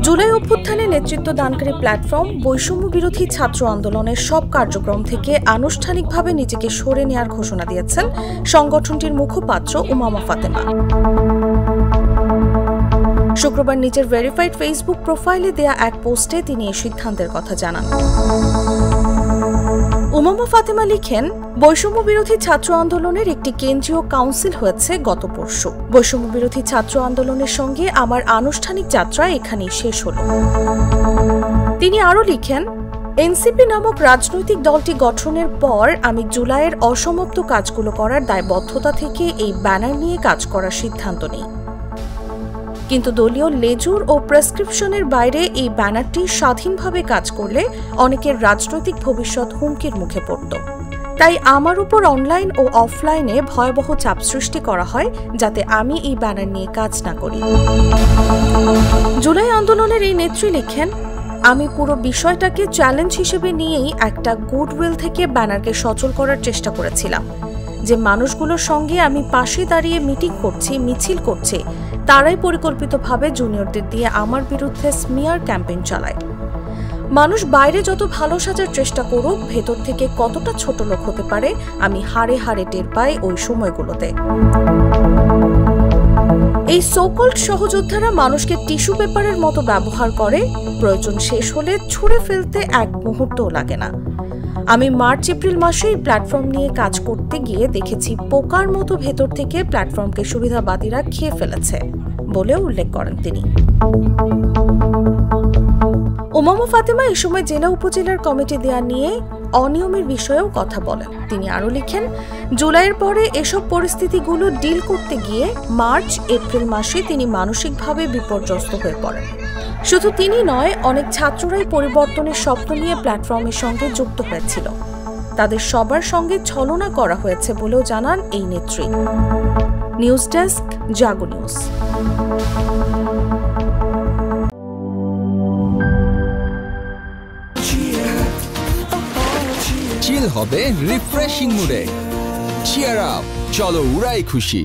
জুলাই অভ্যুত্থানে নেতৃত্ব দানকারী প্ল্যাটফর্ম বৈষম্য বিরোধী ছাত্র আন্দোলনের সব কার্যক্রম থেকে আনুষ্ঠানিকভাবে নিজেকে সরে নেওয়ার ঘোষণা দিয়েছেন সংগঠনটির মুখপাত্র উমামা ফাতেমা। শুক্রবার নিজের ভেরিফাইড ফেসবুক প্রোফাইলে দেয়া এক পোস্টে তিনি এই সিদ্ধান্তের কথা জানান। উমামা ফাতেমা লিখেন, বৈষম্য বিরোধী ছাত্র আন্দোলনের একটি কেন্দ্রীয় কাউন্সিল হয়েছে গত পরশু। বৈষম্য বিরোধী ছাত্র আন্দোলনের সঙ্গে আমার আনুষ্ঠানিক যাত্রা এখানেই শেষ হল। তিনি আরও লিখেন, এনসিপি নামক রাজনৈতিক দলটি গঠনের পর আমি জুলাইয়ের অসমাপ্ত কাজগুলো করার দায়বদ্ধতা থেকে এই ব্যানার নিয়ে কাজ করার সিদ্ধান্ত নিই। কিন্তু দলীয় লেজুর ও প্রেসক্রিপশনের বাইরে এই ব্যানারটি স্বাধীনভাবে কাজ করলে অনেকের রাজনৈতিক ভবিষ্যৎ হুমকির মুখে পড়ত। তাই আমার উপর অনলাইন ও অফলাইনে ভয়াবহ চাপ সৃষ্টি করা হয় যাতে আমি এই ব্যানার নিয়ে কাজ না করি। জুলাই আন্দোলনের এই নেত্রী লিখেন, আমি পুরো বিষয়টাকে চ্যালেঞ্জ হিসেবে নিয়েই একটা গুডউইল থেকে ব্যানারকে সচল করার চেষ্টা করেছিলাম। যে মানুষগুলোর সঙ্গে আমি পাশে দাঁড়িয়ে মিটিং করছি, মিছিল করছি, তারাই পরিকল্পিতভাবে জুনিয়রদের দিয়ে আমার বিরুদ্ধে স্মিয়ার ক্যাম্পেইন চালায়। মানুষ বাইরে যত ভালো সাজার চেষ্টা করুক, ভেতর থেকে কতটা ছোট লোক হতে পারে আমি হাড়ে হাড়ে টের পাই ওই সময়গুলোতে। এই সোকল্ড সহযোদ্ধারা মানুষকে টিস্যু পেপারের মতো ব্যবহার করে, প্রয়োজন শেষ হলে ছুঁড়ে ফেলতে এক মুহূর্তও লাগে না। আমি মার্চ এপ্রিল মাসে এই প্ল্যাটফর্ম নিয়ে কাজ করতে গিয়ে দেখেছি পোকার মতো ভেতর থেকে প্ল্যাটফর্মকে সুবিধাবাদীরা খেয়ে ফেলেছে বলেও উল্লেখ করেন তিনি। উমামা ফাতেমা এ সময় জেলা উপজেলার কমিটি দেয়া নিয়ে অনিয়মের বিষয়েও কথা বলেন। তিনি আরও লিখেন, জুলাইয়ের পরে এসব পরিস্থিতিগুলো ডিল করতে গিয়ে মার্চ এপ্রিল মাসে তিনি মানসিকভাবে বিপর্যস্ত হয়ে পড়েন। শুধু তিনি নয়, অনেক ছাত্ররাই পরিবর্তনের স্বপ্ন নিয়ে প্ল্যাটফর্মের সঙ্গে যুক্ত হয়েছিল। তাদের সবার সঙ্গে ছলনা করা হয়েছে বলেও জানান এই নেত্রী। নিউজ ডেস্ক, জাগো নিউজ। চিল হবে রিফ্রেশিং মুডে। চিয়ার আপ, চলো উড়াই খুশি।